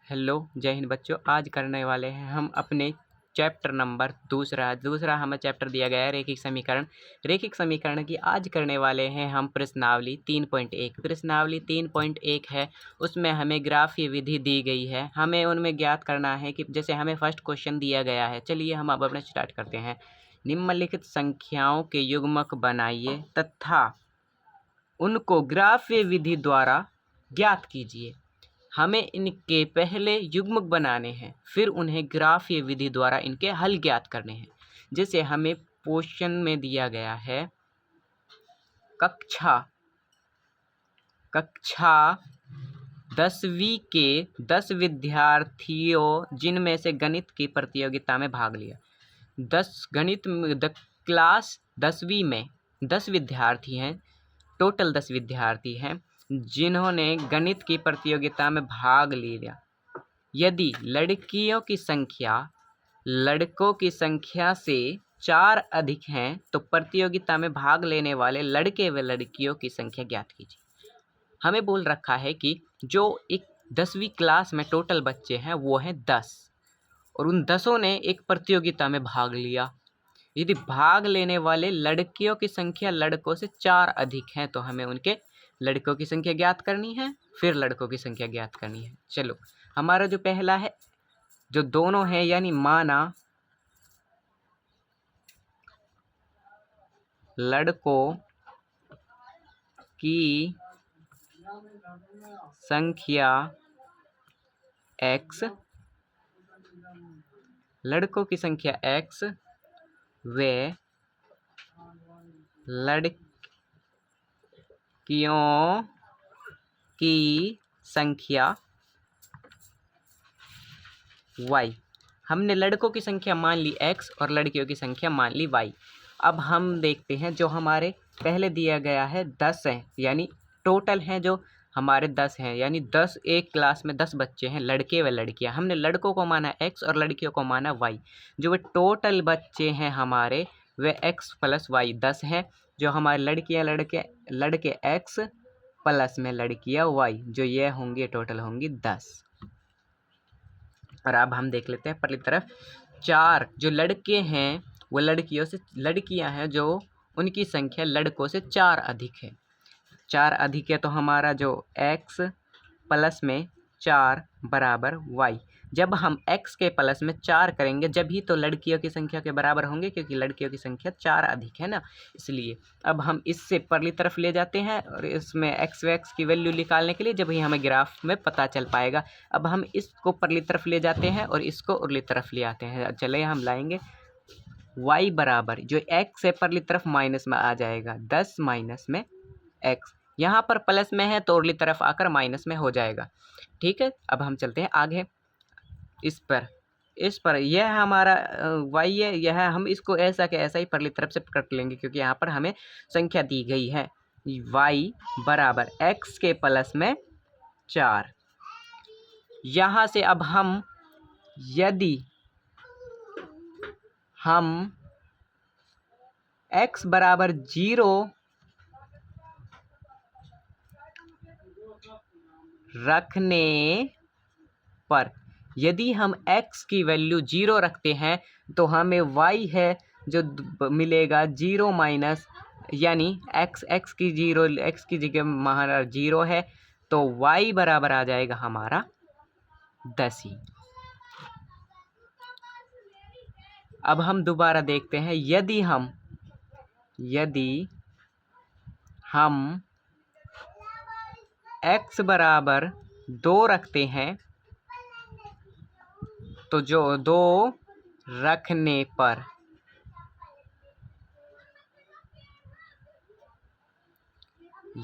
Hello जय हिंद बच्चों। आज करने वाले हैं हम अपने चैप्टर नंबर दूसरा हमें चैप्टर दिया गया है रैखिक समीकरण की। आज करने वाले हैं हम प्रश्नावली 3.1। प्रश्नावली 3.1 है, उसमें हमें ग्राफीय विधि दी गई है। हमें उनमें ज्ञात करना है कि जैसे हमें फर्स्ट क्वेश्चन दिया गया है। चलिए हम अब अपना स्टार्ट करते हैं। निम्नलिखित संख्याओं के युग्मक बनाइए तथा उनको ग्राफीय विधि द्वारा ज्ञात कीजिए। हमें इनके पहले युग्मक बनाने हैं, फिर उन्हें ग्राफीय विधि द्वारा इनके हल ज्ञात करने हैं। जैसे हमें क्वेश्चन में दिया गया है कक्षा 10वीं के 10 विद्यार्थियों जिनमें से गणित की प्रतियोगिता में भाग लिया। क्लास 10वीं में 10 विद्यार्थी हैं, टोटल 10 विद्यार्थी हैं जिन्होंने गणित की प्रतियोगिता में भाग लिया। यदि लड़कियों की संख्या लड़कों की संख्या से 4 अधिक हैं तो प्रतियोगिता में भाग लेने वाले लड़के व लड़कियों की संख्या ज्ञात कीजिए। हमें बोल रखा है कि जो एक 10वीं क्लास में टोटल बच्चे हैं वो हैं 10 और उन 10 ने एक प्रतियोगिता में भाग लिया। यदि भाग लेने वाले लड़कियों की संख्या लड़कों से 4 अधिक हैं तो हमें उनके लड़कों की संख्या ज्ञात करनी है, फिर लड़कों की संख्या ज्ञात करनी है। चलो, हमारा जो पहला है, जो दोनों है, यानी माना लड़कों की संख्या x, लड़कों की संख्या x व लड़कियों की संख्या y। हमने लड़कों की संख्या मान ली x और लड़कियों की संख्या मान ली y। अब हम देखते हैं जो हमारे पहले दिया गया है 10 है, यानी टोटल हैं जो हमारे 10 हैं, यानी 10 एक क्लास में 10 बच्चे हैं, लड़के व लड़कियां। हमने लड़कों को माना x और लड़कियों को माना y। जो वे टोटल बच्चे हैं हमारे वे x प्लस y 10 हैं। जो हमारे लड़के x प्लस में लड़कियां y, जो ये होंगी टोटल होंगी 10। और अब हम देख लेते हैं पहली तरफ 4 जो लड़के हैं वो लड़कियां हैं जो उनकी संख्या लड़कों से 4 अधिक है। 4 अधिक है तो हमारा जो x प्लस में 4 बराबर y। जब हम x के प्लस में 4 करेंगे जब ही तो लड़कियों की संख्या के बराबर होंगे, क्योंकि लड़कियों की संख्या 4 अधिक है ना, इसलिए। अब हम इससे परली तरफ ले जाते हैं और इसमें x व x की वैल्यू निकालने के लिए जब ही हमें ग्राफ में पता चल पाएगा। अब हम इसको परली तरफ ले जाते हैं और इसको उरली तरफ ले आते हैं। चले हम लाएंगे y बराबर, जो x है परली तरफ माइनस में आ जाएगा, 10 माइनस में x। यहाँ पर प्लस में है तो उरली तरफ आकर माइनस में हो जाएगा। ठीक है, अब हम चलते हैं आगे। इस पर यह हमारा y है, यह हम इसको ऐसा के ऐसा ही परली तरफ से कट लेंगे, क्योंकि यहाँ पर हमें संख्या दी गई है y बराबर x के प्लस में 4। यहाँ से अब हम यदि हम x बराबर 0 रखने पर, यदि हम x की वैल्यू 0 रखते हैं तो हमें y है जो मिलेगा 0 माइनस, यानी x की जगह हमारा 0 है तो y बराबर आ जाएगा हमारा 10 ही। अब हम दोबारा देखते हैं, यदि हम x बराबर 2 रखते हैं तो जो 2 रखने पर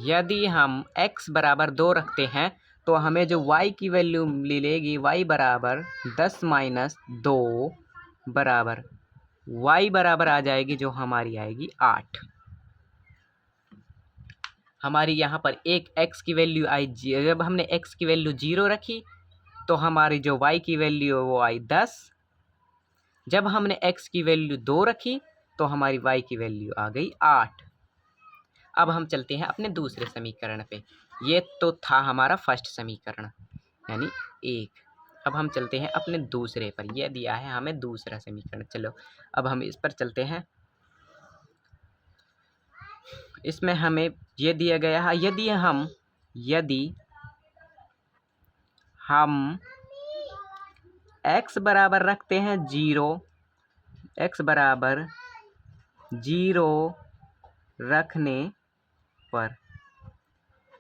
यदि हम x बराबर 2 रखते हैं तो हमें जो y की वैल्यू मिलेगी y बराबर 10 माइनस 2 बराबर y बराबर आ जाएगी, जो हमारी आएगी 8। हमारी यहाँ पर एक x की वैल्यू आई, जब हमने x की वैल्यू 0 रखी तो हमारी जो y की वैल्यू है वो आई 10। जब हमने x की वैल्यू 2 रखी तो हमारी y की वैल्यू आ गई 8। अब हम चलते हैं अपने दूसरे समीकरण पे। ये तो था हमारा फर्स्ट समीकरण, यानी 1। अब हम चलते हैं अपने दूसरे पर। यह दिया है हमें दूसरा समीकरण। चलो अब हम इस पर चलते हैं। इसमें हमें ये दिया गया है, यदि हम x बराबर रखते हैं 0, x बराबर 0 रखने पर,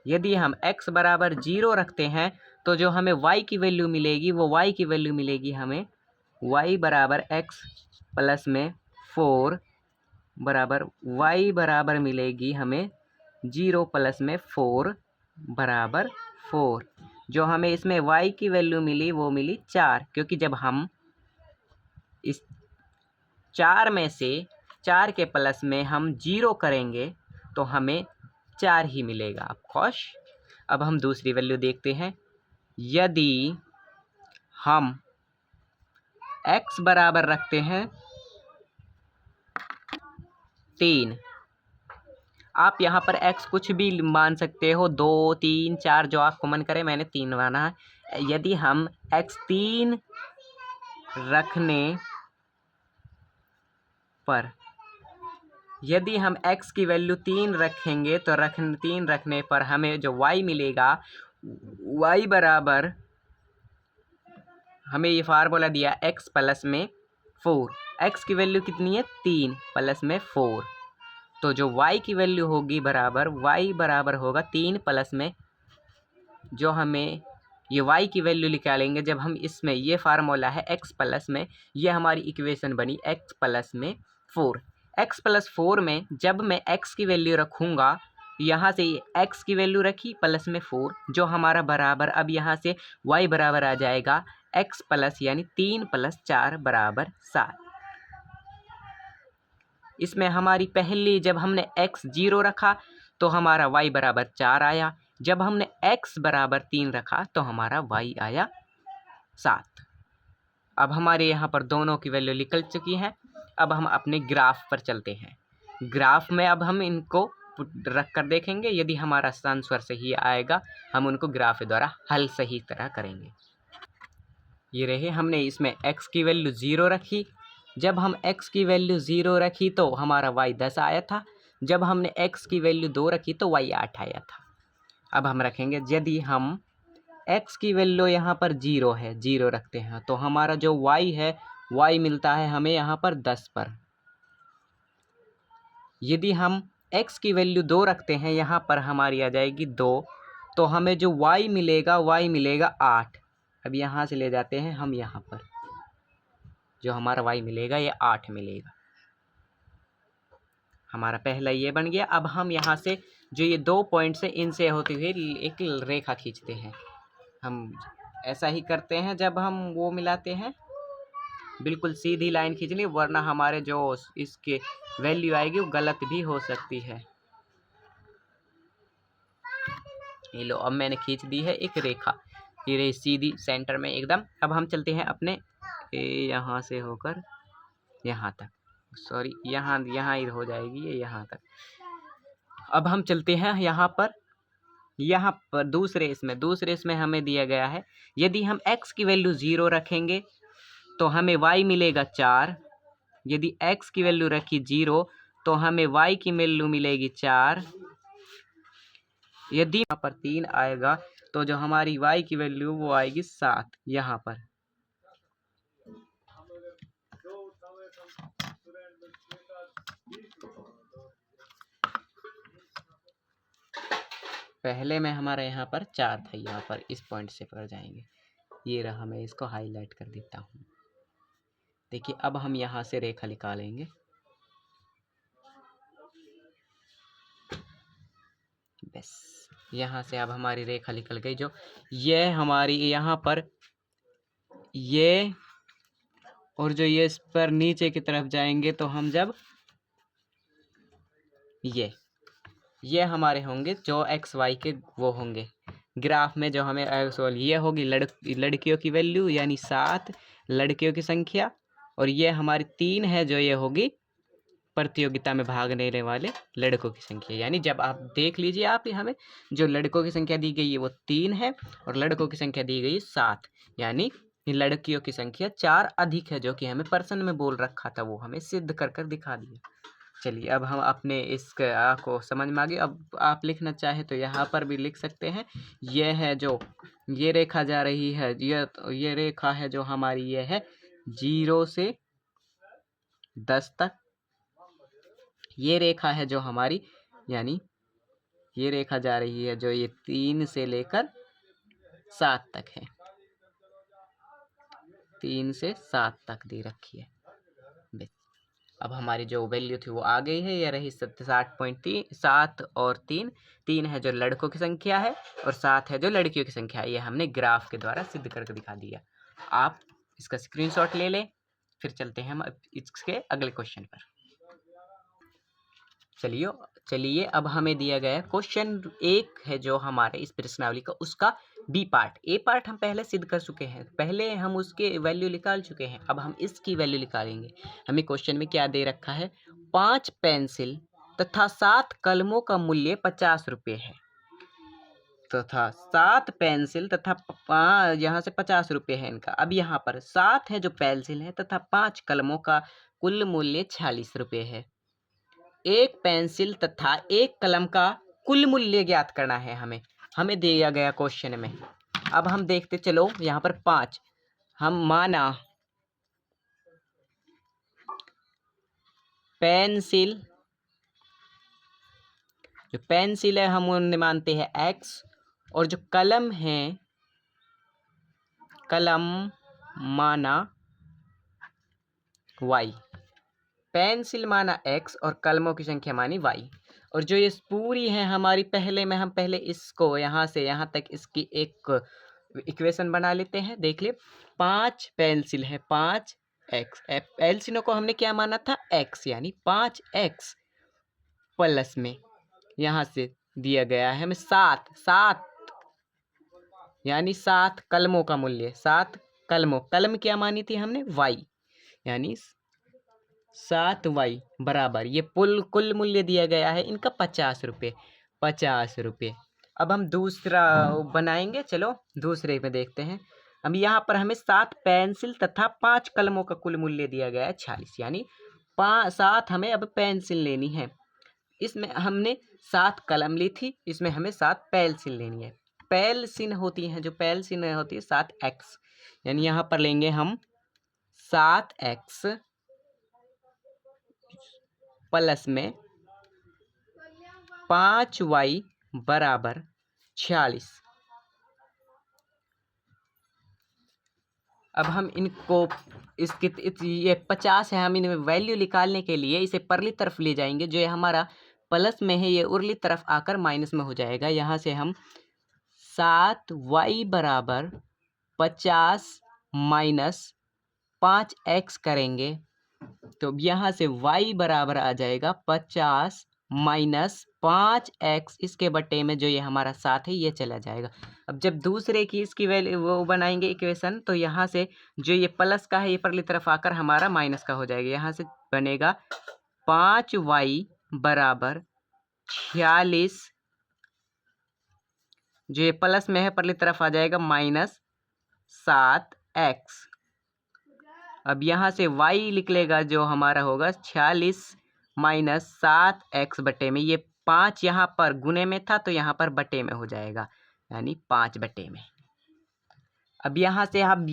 यदि हम x बराबर 0 रखते हैं तो जो हमें y की वैल्यू मिलेगी वो y की वैल्यू मिलेगी हमें y बराबर x प्लस में 4 बराबर y बराबर मिलेगी हमें 0 प्लस में 4 बराबर 4। जो हमें इसमें y की वैल्यू मिली वो मिली 4, क्योंकि जब हम इस 4 में से 4 के प्लस में हम 0 करेंगे तो हमें 4 ही मिलेगा ऑफकोर्स। अब हम दूसरी वैल्यू देखते हैं। यदि हम x बराबर रखते हैं 3, आप यहाँ पर x कुछ भी मान सकते हो, 2, 3, 4 जो आपको मन करे, मैंने 3 माना है। यदि हम x 3 रखने पर, यदि हम x की वैल्यू 3 रखेंगे तो 3 रखने पर हमें जो y मिलेगा, y बराबर हमें ये फार्मूला दिया x प्लस में 4। x की वैल्यू कितनी है 3 प्लस में 4, तो जो y की वैल्यू होगी बराबर y बराबर होगा 3 प्लस में, जो हमें ये y की वैल्यू निकालेंगे जब हम इसमें, ये फार्मूला है x प्लस में, ये हमारी इक्वेशन बनी x प्लस में 4। x प्लस 4 में जब मैं x की वैल्यू रखूँगा, यहाँ से x की वैल्यू रखी प्लस में 4, जो हमारा बराबर अब यहाँ से y बराबर आ जाएगा x प्लस यानी 3 प्लस 4 बराबर 7। इसमें हमारी पहली, जब हमने x 0 रखा तो हमारा y बराबर 4 आया, जब हमने x बराबर 3 रखा तो हमारा y आया 7। अब हमारे यहाँ पर दोनों की वैल्यू निकल चुकी हैं। अब हम अपने ग्राफ पर चलते हैं। ग्राफ में अब हम इनको रख कर देखेंगे, यदि हमारा आंसर सही आएगा हम उनको ग्राफ के द्वारा हल सही तरह करेंगे। ये रहे, हमने इसमें x की वैल्यू 0 रखी, जब हम x की वैल्यू 0 रखी तो हमारा y 10 आया था, जब हमने x की वैल्यू 2 रखी तो y 8 आया था। अब हम रखेंगे, यदि हम x की वैल्यू यहाँ पर 0 है, 0 रखते हैं तो हमारा जो y है, y मिलता है हमें यहाँ पर 10 पर। यदि हम x की वैल्यू 2 रखते हैं, यहाँ पर हमारी आ जाएगी 2, तो हमें जो y मिलेगा 8। अब यहाँ से ले जाते हैं हम, यहाँ पर जो हमारा y मिलेगा ये 8 मिलेगा। हमारा पहला ये बन गया। अब हम यहाँ से जो ये 2 पॉइंट्स हैं इनसे होते हुए एक रेखा खींचते हैं। हम ऐसा ही करते हैं जब हम वो मिलाते हैं, बिल्कुल सीधी लाइन खींचनी, वरना हमारे जो इसके वैल्यू आएगी वो गलत भी हो सकती है। ये लो, अब मैंने खींच दी है एक रेखा, ये रही सीधी सेंटर में एकदम। अब हम चलते हैं अपने यहाँ से होकर यहाँ तक, सॉरी यहाँ ही हो जाएगी ये यहाँ तक। अब हम चलते हैं यहाँ पर दूसरे इसमें हमें दिया गया है, यदि हम x की वैल्यू 0 रखेंगे तो हमें y मिलेगा 4, यदि x की वैल्यू रखी 0 तो हमें y की वैल्यू मिलेगी 4, यदि यहाँ पर 3 आएगा तो जो हमारी y की वैल्यू वो आएगी 7। यहाँ पर पहले में हमारा यहाँ पर 4 था, यहाँ पर इस पॉइंट से कर जाएंगे, ये रहा, मैं इसको हाईलाइट कर देता हूँ। देखिए अब हम यहाँ से रेखा निकालेंगे, बस यहाँ से अब हमारी रेखा निकल गई, जो ये हमारी यहाँ पर ये, और जो ये इस पर नीचे की तरफ जाएंगे तो हम जब ये हमारे होंगे जो एक्स वाई के वो होंगे ग्राफ में, जो हमें ये होगी लड़कियों की वैल्यू यानी 7 लड़कियों की संख्या, और ये हमारी 3 है जो ये होगी प्रतियोगिता में भाग लेने वाले लड़कों की संख्या। यानी जब आप देख लीजिए, आप हमें जो लड़कों की संख्या दी गई है वो 3 है और लड़कों की संख्या दी गई 7, यानी ये लड़कियों की संख्या 4 अधिक है, जो कि हमें पर्सन में बोल रखा था, वो हमें सिद्ध कर कर दिखा दिया। चलिए अब हम अपने इस को समझ में आ गए। अब आप लिखना चाहे तो यहाँ पर भी लिख सकते हैं। ये है जो ये रेखा जा रही है, ये रेखा है जो हमारी, ये है 0 से 10 तक। ये रेखा है जो हमारी, यानी ये रेखा जा रही है जो ये 3 से लेकर 7 तक है, 3 से 7 तक दे रखी है। अब हमारी जो वैल्यू थी वो आ गई है, ये रही 60.7 और 3 है जो लड़कों की संख्या है और 7 है जो लड़कियों की संख्या है। ये हमने ग्राफ के द्वारा सिद्ध करके दिखा दिया। आप इसका स्क्रीनशॉट ले लें, फिर चलते हैं हम इसके अगले क्वेश्चन पर। चलिए अब हमें दिया गया क्वेश्चन 1 है जो हमारे इस प्रश्नावली का, उसका बी पार्ट। ए पार्ट हम पहले सिद्ध कर चुके हैं, पहले हम उसके वैल्यू निकाल चुके हैं। अब हम इसकी वैल्यू निकालेंगे। हमें क्वेश्चन में क्या दे रखा है, 5 पेंसिल तथा 7 कलमों का मूल्य 50 रुपये है, तथा 7 पेंसिल तथा यहाँ से 50 रुपये है इनका। अब यहाँ पर 7 है जो पेंसिल है तथा 5 कलमों का कुल मूल्य 46 रुपये है। एक पेंसिल तथा एक कलम का कुल मूल्य ज्ञात करना है हमें दिया गया क्वेश्चन में। अब हम देखते चलो, यहाँ पर 5 हम माना पेंसिल, जो पेंसिल है हम उन्हें मानते हैं x, और जो कलम है, कलम माना y। पेंसिल माना x और कलमों की संख्या मानी y। और जो ये पूरी है हमारी, हम पहले इसको यहाँ से यहाँ तक इसकी एक इक्वेशन बना लेते हैं। देख ले, 5 पेंसिल है, 5x, पेंसिलों को हमने क्या माना था, x, यानी 5x प्लस में यहाँ से दिया गया है हमें 7 यानी 7 कलमों का मूल्य, 7 कलम क्या मानी थी हमने, y, यानी 7y बराबर ये कुल मूल्य दिया गया है इनका 50 रुपये, 50 रुपये। अब हम दूसरा बनाएंगे, चलो दूसरे में देखते हैं। अब यहाँ पर हमें 7 पेंसिल तथा 5 कलमों का कुल मूल्य दिया गया है 46, यानी 7 हमें अब पेंसिल लेनी है। इसमें हमने 7 कलम ली थी, इसमें हमें 7 पेंसिल लेनी है। पेंसिल होती हैं, जो पेंसिल होती है 7x, यानी यहाँ पर लेंगे हम 7x प्लस में 5y बराबर 46। अब हम इनको ये 50 है, हम इन वैल्यू निकालने के लिए इसे परली तरफ ले जाएंगे। जो ये हमारा प्लस में है ये उर्ली तरफ आकर माइनस में हो जाएगा। यहाँ से हम 7y बराबर 50 माइनस 5x करेंगे, तो यहाँ से y बराबर आ जाएगा 50 माइनस 5x, इसके बटे में जो ये हमारा 7 है ये चला जाएगा। अब जब दूसरे की इसकी वैल्यू वो बनाएंगे इक्वेशन, तो यहाँ से जो ये प्लस का है ये परली तरफ आकर हमारा माइनस का हो जाएगा। यहाँ से बनेगा 5y बराबर 46, जो ये प्लस में है परली तरफ आ जाएगा माइनस 7x। अब यहाँ से y निकलेगा जो हमारा होगा 46 माइनस 7x बटे में, ये 5 यहाँ पर गुने में था तो यहाँ पर बटे में हो जाएगा, यानी 5 बटे में। अब यहाँ से हम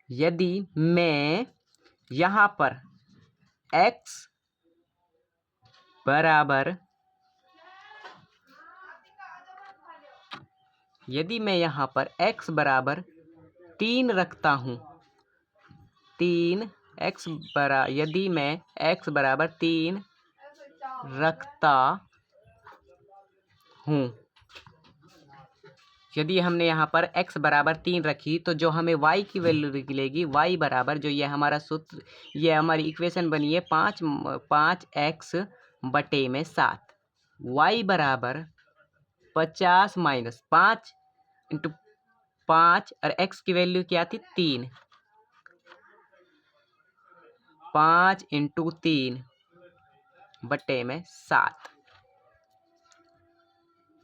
यदि मैं यहाँ पर x बराबर, यदि मैं यहाँ पर x बराबर 3 रखता हूँ, यदि मैं x बराबर 3 रखता हूँ, यदि हमने यहाँ पर x बराबर 3 रखी, तो जो हमें y की वैल्यू निकलेगी, y बराबर, जो ये हमारा सूत्र, ये हमारी इक्वेशन बनी है 5x बटे में 7, y बराबर 50 माइनस 5 इंटू 5, और x की वैल्यू क्या थी 3, 5 इंटू 3 बटे में 7।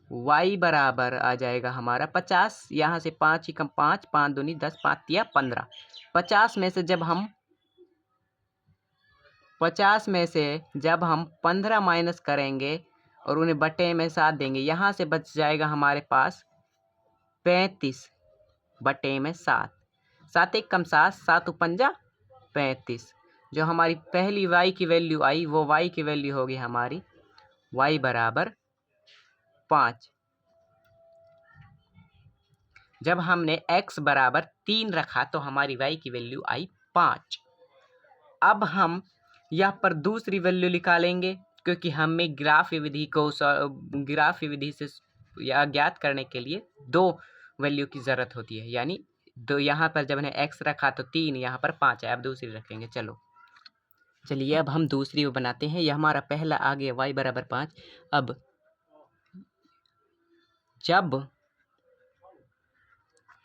y बराबर आ जाएगा हमारा 50। यहाँ से 5 ही कम 5, 5 दूनी 10, 5 तिया 15। 50 में से जब हम 15 माइनस करेंगे और उन्हें बटे में 7 देंगे, यहाँ से बच जाएगा हमारे पास 35 बटे में 7। 7 एक कम 7, 7 पंजा 35। जो हमारी पहली y की वैल्यू आई वो y की वैल्यू होगी हमारी y बराबर 5। जब हमने x बराबर 3 रखा तो हमारी y की वैल्यू आई 5। अब हम यहाँ पर दूसरी वैल्यू निकालेंगे, क्योंकि हमें ग्राफी विधि से या ज्ञात करने के लिए 2 वैल्यू की ज़रूरत होती है। यानी दो, यहाँ पर जब हमने x रखा तो 3, यहाँ पर 5 है। अब दूसरी रखेंगे। चलिए अब हम दूसरी बनाते हैं। यह हमारा पहला आ गया y बराबर 5। अब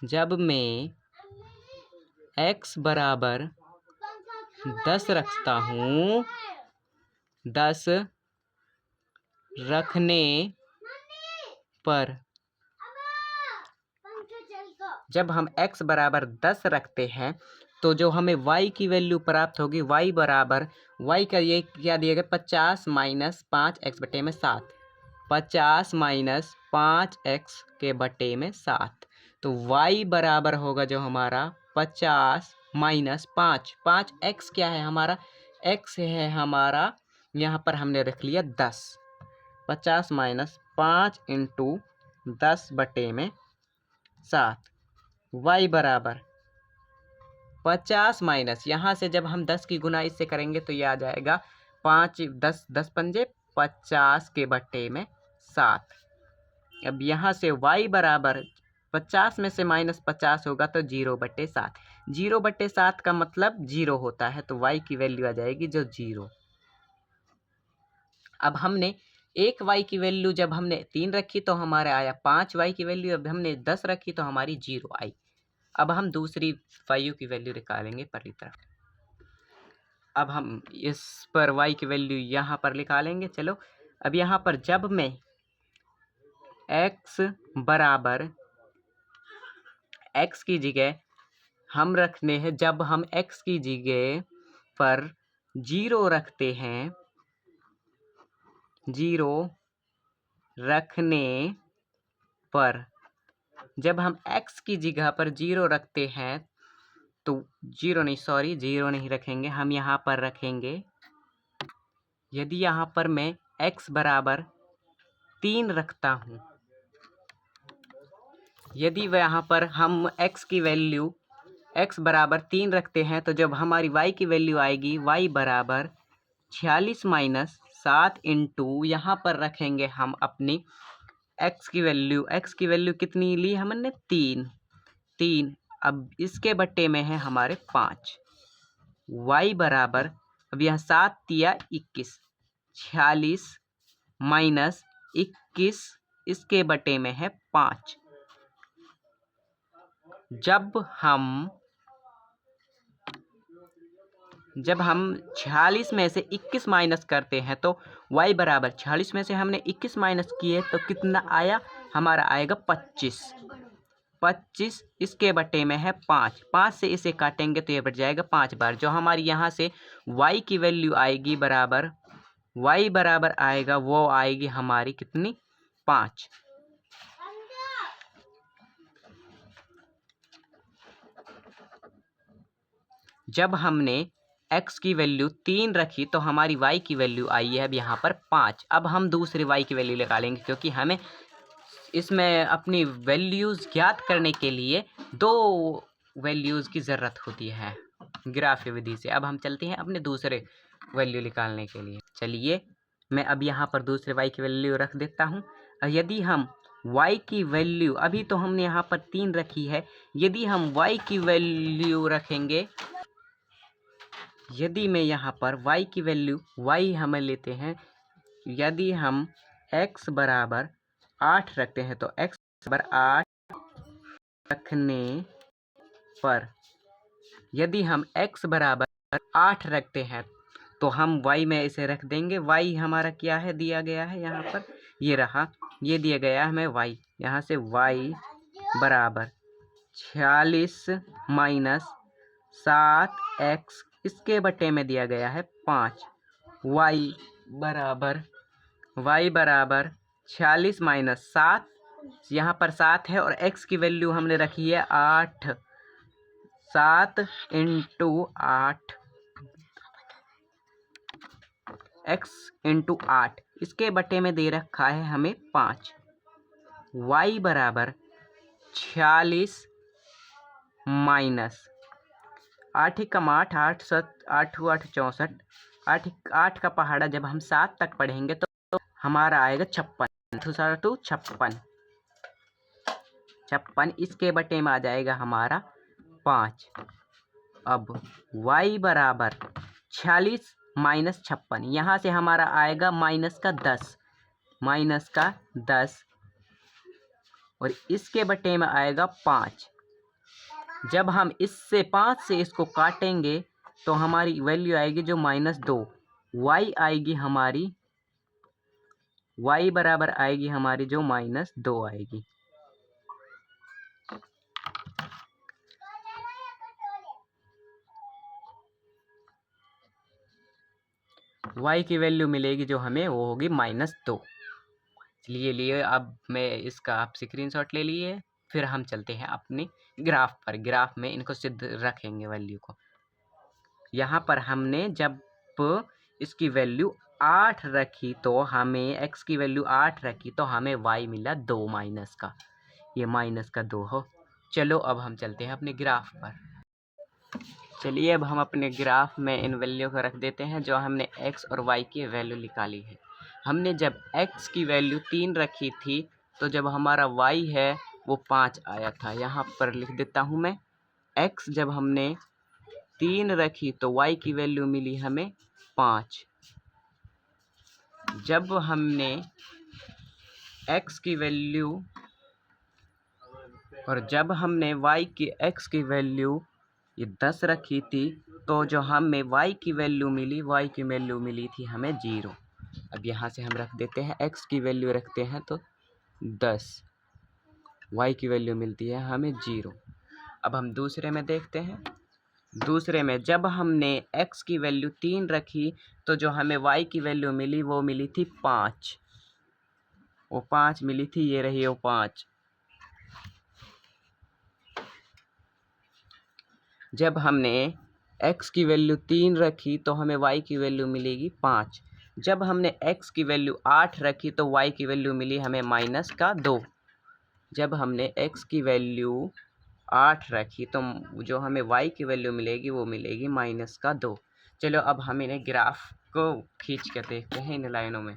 जब मैं x बराबर 10 रखता हूँ, 10 रखने पर जब हम x बराबर 10 रखते हैं तो जो हमें y की वैल्यू प्राप्त होगी y बराबर y का ये क्या दिया गया 50 माइनस 5x बटे में 7। 50 माइनस 5x के बटे में 7। तो y बराबर होगा जो हमारा 50 माइनस 5। 5x क्या है हमारा? x है हमारा, यहाँ पर हमने रख लिया 10। 50 माइनस 5 इंटू 10 बटे में 7। y बराबर 50 माइनस, यहाँ से जब हम 10 की गुना इससे करेंगे तो ये आ जाएगा 5 10 पंजे 50 के बटे में 7। अब यहाँ से y बराबर 50 में से माइनस 50 होगा तो 0/7। 0/7 का मतलब 0 होता है, तो y की वैल्यू आ जाएगी जो 0। अब हमने एक y की वैल्यू जब हमने 3 रखी तो हमारा आया 5 y की वैल्यू। अब हमने 10 रखी तो हमारी 0 आई। अब हम दूसरी y की वैल्यू निकालेंगे पहली तरफ। अब हम इस पर y की वैल्यू यहाँ पर निकालेंगे। चलो अब यहाँ पर जब मैं x बराबर x की जगह हम रखने हैं, जब हम x की जगह पर 0 रखते हैं, 0 रखने पर जब हम x की जगह पर 0 रखते हैं तो 0 नहीं रखेंगे, हम यहाँ पर रखेंगे। यदि यहाँ पर मैं x बराबर 3 रखता हूँ, यदि वह यहाँ पर हम x की वैल्यू x बराबर 3 रखते हैं तो जब हमारी y की वैल्यू आएगी y बराबर 46 माइनस 7 इंटू यहाँ पर रखेंगे हम अपनी x की वैल्यू कितनी ली हमने? 3। अब इसके बट्टे में है हमारे 5। y बराबर, अब यहाँ 7 तिया 21, 46 माइनस 21 इसके बटे में है 5। जब हम 46 में से 21 माइनस करते हैं तो y बराबर 46 में से हमने 21 माइनस किए तो कितना आया? हमारा आएगा 25। 25 इसके बटे में है 5। 5 से इसे काटेंगे तो ये बच जाएगा 5 बार। जो हमारी यहाँ से y की वैल्यू आएगी बराबर, y बराबर आएगा वो आएगी हमारी कितनी? 5। जब हमने x की वैल्यू 3 रखी तो हमारी y की वैल्यू आई है अब यहाँ पर 5। अब हम दूसरी y की वैल्यू निकालेंगे, क्योंकि हमें इसमें अपनी वैल्यूज़ ज्ञात करने के लिए 2 वैल्यूज़ की ज़रूरत होती है ग्राफी विधि से। अब हम चलते हैं अपने दूसरे वैल्यू निकालने के लिए। चलिए मैं अब यहाँ पर दूसरे y की वैल्यू रख देता हूँ। यदि हम y की वैल्यू, अभी तो हमने यहाँ पर 3 रखी है, यदि हम y की वैल्यू रखेंगे, यदि मैं यहाँ पर y की वैल्यू y हमें लेते हैं, यदि हम x बराबर 8 रखते हैं तो x बराबर 8 रखने पर, यदि हम x बराबर 8 रखते हैं तो हम y में इसे रख देंगे। y हमारा क्या है? दिया गया है यहाँ पर ये रहा, ये दिया गया हमें y, यहाँ से y बराबर 46 माइनस 7x, इसके बटे में दिया गया है 5। y बराबर 46 माइनस 7, यहाँ पर 7 है और x की वैल्यू हमने रखी है 8, 7 इंटू 8, x इंटू 8, इसके बटे में दे रखा है हमें 5। y बराबर 46 माइनस 8 कम 8, 8 7 8 8 64, 8 का पहाड़ा जब हम 7 तक पढ़ेंगे तो हमारा आएगा 56, 2 56, इसके बटे में आ जाएगा हमारा 5। अब y बराबर 46 माइनस 56, यहाँ से हमारा आएगा माइनस का 10 और इसके बटे में आएगा 5। जब हम इससे 5 से इसको काटेंगे तो हमारी वैल्यू आएगी जो -2, y आएगी हमारी, y बराबर आएगी हमारी जो -2 आएगी। y की वैल्यू मिलेगी जो हमें, वो होगी -2। चलिए लिए अब मैं इसका आप स्क्रीनशॉट ले लिए, फिर हम चलते हैं अपने ग्राफ पर। ग्राफ में इनको सिद्ध रखेंगे वैल्यू को। यहाँ पर हमने जब इसकी वैल्यू 8 रखी तो हमें x की वैल्यू 8 रखी तो हमें y मिला 2 माइनस का, ये -2 हो। चलो अब हम चलते हैं अपने ग्राफ पर। चलिए अब हम अपने ग्राफ में इन वैल्यू को रख देते हैं जो हमने x और y की वैल्यू निकाली है। हमने जब x की वैल्यू 3 रखी थी तो जब हमारा y है वो 5 आया था। यहाँ पर लिख देता हूँ मैं, x जब हमने 3 रखी तो y की वैल्यू मिली हमें 5। जब हमने x की वैल्यू और जब हमने x की वैल्यू ये 10 रखी थी तो जो हमें y की वैल्यू मिली थी हमें 0। अब यहाँ से हम रख देते हैं x की वैल्यू रखते हैं तो 10, y की वैल्यू मिलती है हमें 0। अब हम दूसरे में देखते हैं। दूसरे में जब हमने x की वैल्यू 3 रखी तो जो हमें y की वैल्यू मिली वो मिली थी 5, वो 5 मिली थी, ये रही वो 5। जब हमने x की वैल्यू 3 रखी तो हमें y की वैल्यू मिलेगी 5। जब हमने x की वैल्यू 8 रखी तो y की वैल्यू मिली हमें -2। जब हमने x की वैल्यू 8 रखी तो जो हमें y की वैल्यू मिलेगी वो मिलेगी -2। चलो अब हम इन्हें ग्राफ को खींच कर देखते हैं इन लाइनों में।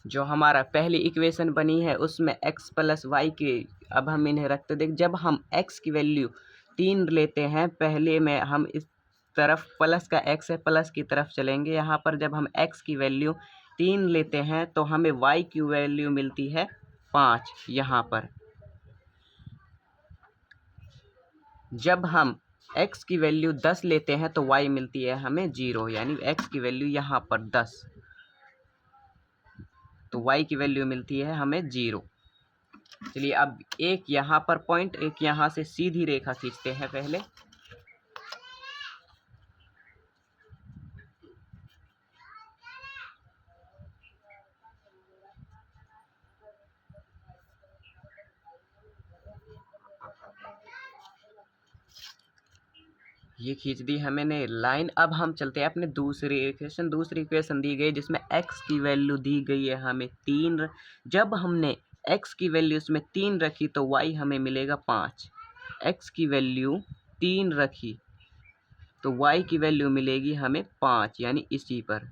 जो हमारा पहली इक्वेशन बनी है उसमें x प्लस y की, अब हम इन्हें रखते देख। जब हम x की वैल्यू 3 लेते हैं, पहले में हम इस तरफ प्लस का x है, प्लस की तरफ चलेंगे। यहाँ पर जब हम x की वैल्यू 3 लेते हैं तो हमें y की वैल्यू मिलती है 5। यहाँ पर जब हम x की वैल्यू 10 लेते हैं तो y मिलती है हमें 0, यानी x की वैल्यू यहाँ पर 10 तो y की वैल्यू मिलती है हमें 0। चलिए अब एक यहाँ पर पॉइंट, एक यहाँ से सीधी रेखा खींचते हैं पहले। ये खींच दी हमने लाइन। अब हम चलते हैं अपने दूसरी इक्वेशन दी गई जिसमें x की वैल्यू दी गई है हमें 3। जब हमने x की वैल्यू इसमें 3 रखी तो y हमें मिलेगा 5। x की वैल्यू 3 रखी तो y की वैल्यू मिलेगी हमें 5, यानी इसी पर।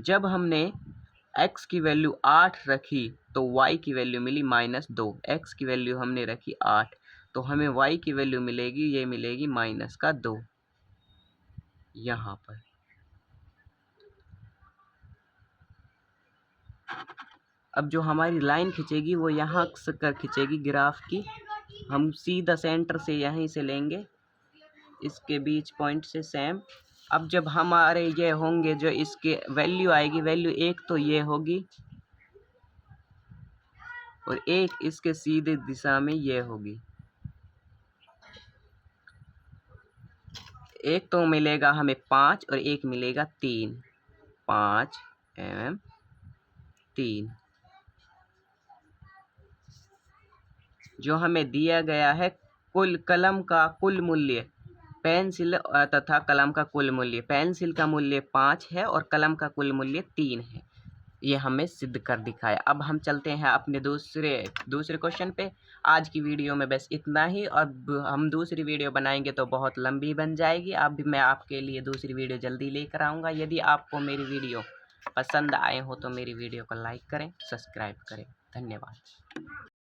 जब हमने x की वैल्यू 8 रखी तो y की वैल्यू मिली -2। x की वैल्यू हमने रखी 8 तो हमें y की वैल्यू मिलेगी, ये मिलेगी -2 यहाँ पर। अब जो हमारी लाइन खिंचेगी वो यहाँ से कर खिंचेगी ग्राफ की। हम सीधा सेंटर से यहीं से लेंगे, इसके बीच पॉइंट से सेम। अब जब हमारे ये होंगे, जो इसके वैल्यू आएगी, वैल्यू 1 तो ये होगी और एक इसके सीधे दिशा में ये होगी। एक तो मिलेगा हमें 5 और एक मिलेगा 3, 5 एवं 3। जो हमें दिया गया है कुल कलम का कुल मूल्य, पेंसिल तथा कलम का कुल मूल्य, पेंसिल का मूल्य 5 है और कलम का कुल मूल्य 3 है। ये हमें सिद्ध कर दिखाया। अब हम चलते हैं अपने दूसरे क्वेश्चन पे। आज की वीडियो में बस इतना ही। अब हम दूसरी वीडियो बनाएंगे तो बहुत लंबी बन जाएगी। अब मैं आपके लिए दूसरी वीडियो जल्दी लेकर आऊँगा। यदि आपको मेरी वीडियो पसंद आए हो तो मेरी वीडियो को लाइक करें, सब्सक्राइब करें। धन्यवाद।